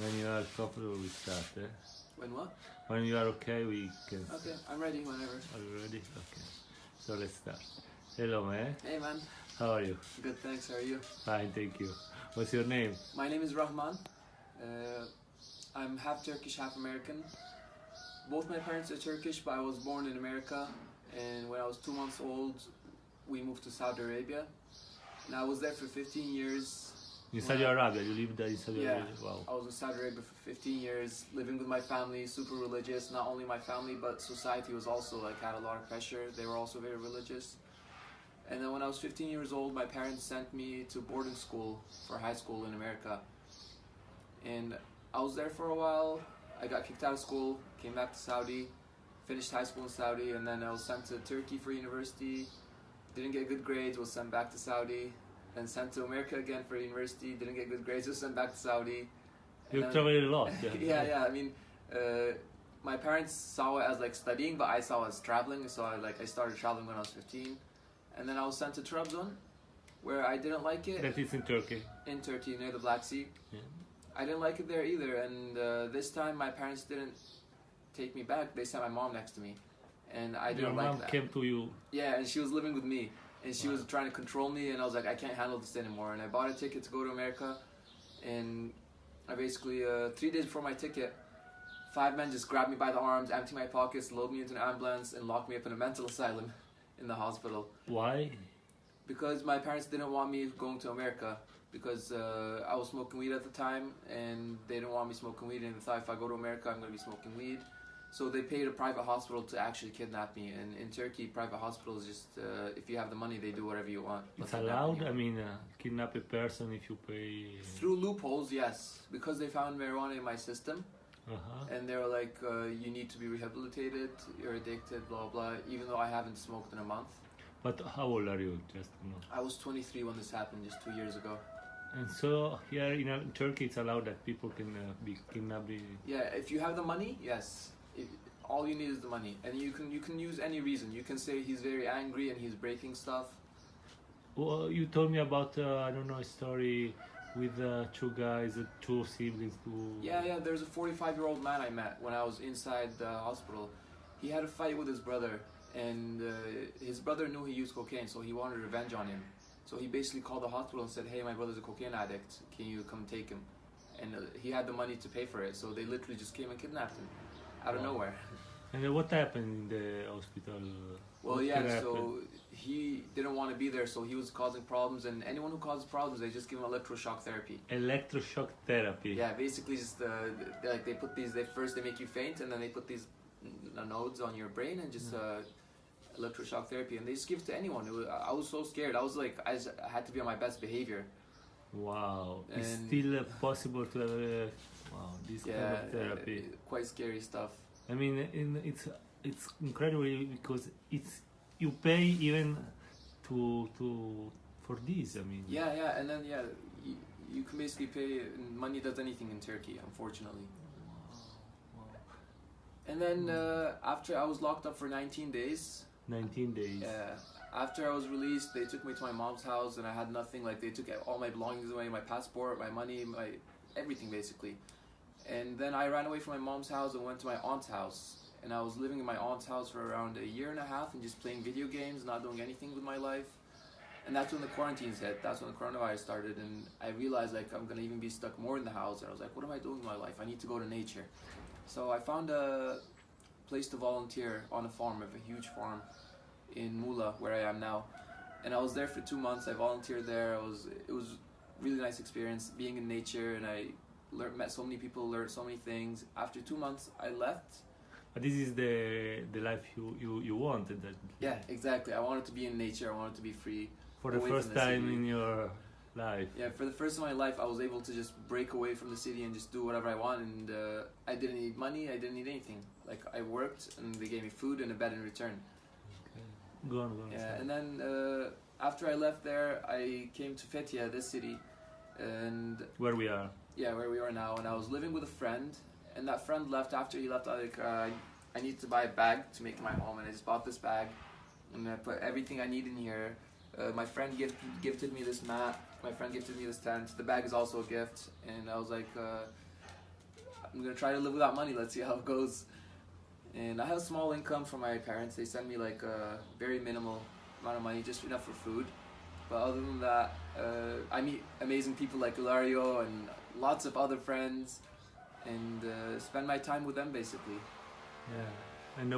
When you are comfortable, we start. When what? When you are okay, we can. Okay, I'm ready whenever. Are you ready? Okay. So let's start. Hello, man. Hey man, How are you? good thanks, how are you? Fine, thank you. What's your name? My name is Rahman. I'm half Turkish, half American. Both my parents are Turkish, but I was born in America. And when I was 2 months old, we moved to Saudi Arabia. And I was there for 15 years. In Saudi Arabia. You lived there in Saudi Yeah, Arabia. Wow. I was in Saudi Arabia for 15 years, living with my family, super religious. Not only my family, but society was also had a lot of pressure. They were also very religious. And then when I was 15 years old, my parents sent me to boarding school for high school in America. And I was there for a while. I got kicked out of school, came back to Saudi, finished high school in Saudi, and then I was sent to Turkey for university. Didn't get good grades, was sent back to Saudi. Then sent to America again for university, didn't get good grades, was sent back to Saudi. You traveled a lot. Yeah. I mean, my parents saw it as studying, but I saw it as traveling. So I started traveling when I was 15, and then I was sent to Trabzon, where I didn't like it. That is in Turkey. In Turkey, near the Black Sea. Yeah. I didn't like it there either, and this time my parents didn't take me back. They sent my mom next to me, and I didn't like that. Your mom came to you. Yeah, and she was living with me. And she was trying to control me, and I was like, I can't handle this anymore. And I bought a ticket to go to America, and I basically, 3 days before my ticket, 5 men just grabbed me by the arms, emptied my pockets, loaded me into an ambulance, and locked me up in a mental asylum in the hospital. Why? Because my parents didn't want me going to America, because I was smoking weed at the time, and they didn't want me smoking weed, and they thought if I go to America, I'm going to be smoking weed. So they paid a private hospital to actually kidnap me. And in Turkey, private hospitals just, if you have the money, they do whatever you want. It's allowed? I mean, kidnap a person if you pay... Through loopholes, yes. Because they found marijuana in my system. And they were like, you need to be rehabilitated, you're addicted, blah, blah, even though I haven't smoked in a month. But how old are you? Just to know. I was 23 when this happened, just 2 years ago. And so here in Turkey, it's allowed that people can be kidnapped? Yeah, if you have the money, yes. All you need is the money, and you can use any reason. You can say he's very angry and he's breaking stuff. Well, you told me about I don't know, a story with two guys, two siblings. Yeah. There's a 45-year-old man I met when I was inside the hospital. He had a fight with his brother, and his brother knew he used cocaine, so he wanted revenge on him. So he basically called the hospital and said, "Hey, my brother's a cocaine addict. Can you come take him?" And he had the money to pay for it, so they literally just came and kidnapped him. Out of nowhere. And what happened in the hospital? Well, so he didn't want to be there, so he was causing problems, and anyone who causes problems, they just give him electroshock therapy. Electroshock therapy? Yeah, basically just, they put these, first they make you faint, and then they put these nodes on your brain, and just electroshock therapy, and they just give it to anyone. I was so scared. I was I had to be on my best behavior. Wow. It's still possible to have this kind of therapy. Quite scary stuff. I mean, it's incredible because you pay even for this. I mean. Yeah, and then you can basically pay. Money does anything in Turkey, unfortunately. Wow. And then after I was locked up for 19 days. 19 days. Yeah. After I was released, they took me to my mom's house, and I had nothing. They took all my belongings away, my passport, my money, my everything basically. And then I ran away from my mom's house and went to my aunt's house. And I was living in my aunt's house for around a year and a half and just playing video games, not doing anything with my life. And that's when the quarantines hit. That's when the coronavirus started. And I realized I'm going to even be stuck more in the house. And I was like, what am I doing with my life? I need to go to nature. So I found a place to volunteer on a farm, a huge farm in Muğla, where I am now. And I was there for 2 months. I volunteered there. It was a really nice experience being in nature, and I met so many people, learned so many things. After 2 months, I left. But this is the life you wanted. Yeah, exactly. I wanted to be in nature. I wanted to be free. For the first time in your life. Yeah, for the first time in my life, I was able to just break away from the city and just do whatever I want. And I didn't need money. I didn't need anything. I worked, and they gave me food and a bed in return. Okay. Go on. Yeah, and then after I left there, I came to Fethiye, this city, and where we are. Yeah, where we are now. And I was living with a friend, and that friend left. After he left, I need to buy a bag to make my home, and I just bought this bag, and I put everything I need in here. My friend gifted me this mat. My friend gifted me this tent. The bag is also a gift, and I was like, I'm gonna try to live without money. Let's see how it goes. And I have a small income from my parents. They send me like a very minimal amount of money, just enough for food. But other than that, I meet amazing people like Ilario and lots of other friends, and spend my time with them basically. Yeah. And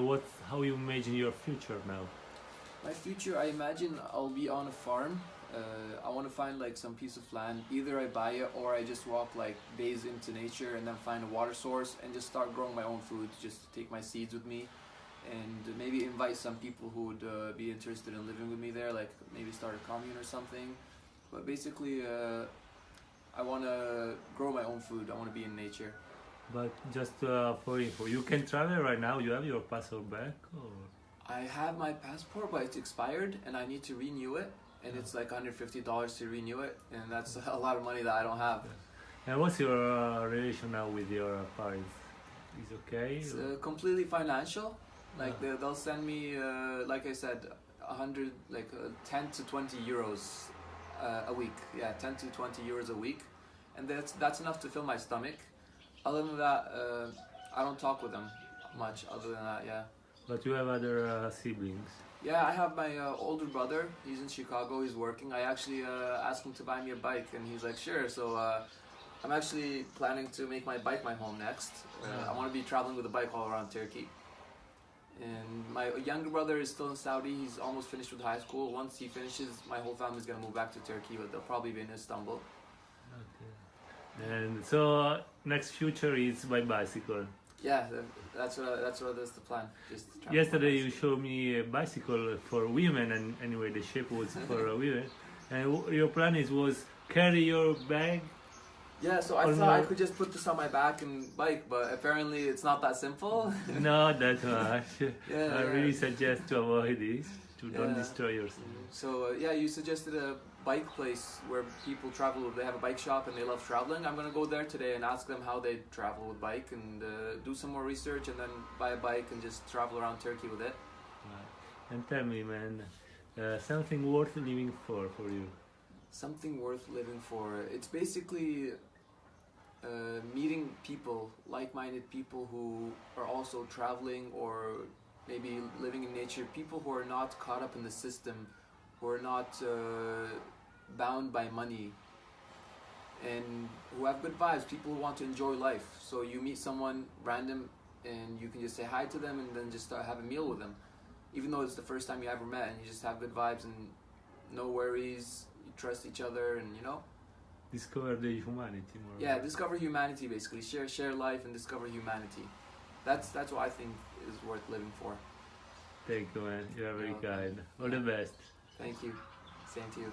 how you imagine your future now? My future, I imagine I'll be on a farm. I want to find like some piece of land. Either I buy it or I just walk like days into nature and then find a water source and just start growing my own food. Just take my seeds with me, and maybe invite some people who would be interested in living with me there. Like maybe start a commune or something. But basically, I want to grow my own food. I want to be in nature. But just for info, you can travel right now. You have your passport back, or? I have my passport, but it's expired and I need to renew it. And it's like $150 to renew it, and that's a lot of money that I don't have. And what's your relation now with your parents? Is okay? It's completely financial. Like they'll send me, like I said, 10 to 20 euros a week. Yeah, 10 to 20 euros a week, and that's enough to fill my stomach. Other than that, I don't talk with them much. Other than that, yeah. But you have other siblings. Yeah, I have my older brother. He's in Chicago. He's working. I actually asked him to buy me a bike, and he's like, sure. So I'm actually planning to make my bike my home next. I want to be traveling with a bike all around Turkey. And my younger brother is still in Saudi. He's almost finished with high school. Once he finishes, my whole family's going to move back to Turkey, but they'll probably be in Istanbul. Okay. And so next future is by bicycle. Yeah, that's the plan. Just yesterday you showed me a bicycle for women, and anyway the shape was for women. And your plan was carry your bag. Yeah, so I thought I could just put this on my back and bike, but apparently it's not that simple. Not that much. I really suggest to avoid this, to don't destroy yourself. So yeah, you suggested a bike place where people travel. They have a bike shop and they love traveling. I'm gonna go there today and ask them how they travel with bike, and do some more research, and then buy a bike and just travel around Turkey with it. Right. And tell me, man, something worth living for you. Something worth living for. It's basically meeting people, like-minded people who are also traveling or maybe living in nature. People who are not caught up in the system, who are not bound by money, and who have good vibes, people who want to enjoy life. So you meet someone random and you can just say hi to them and then just have a meal with them, even though it's the first time you ever met, and you just have good vibes and no worries, you trust each other, and discover the humanity more. Yeah, discover humanity basically. Share life and discover humanity. That's what I think is worth living for. Thank you, man. You are very kind. All the best. Thank you. Same to you.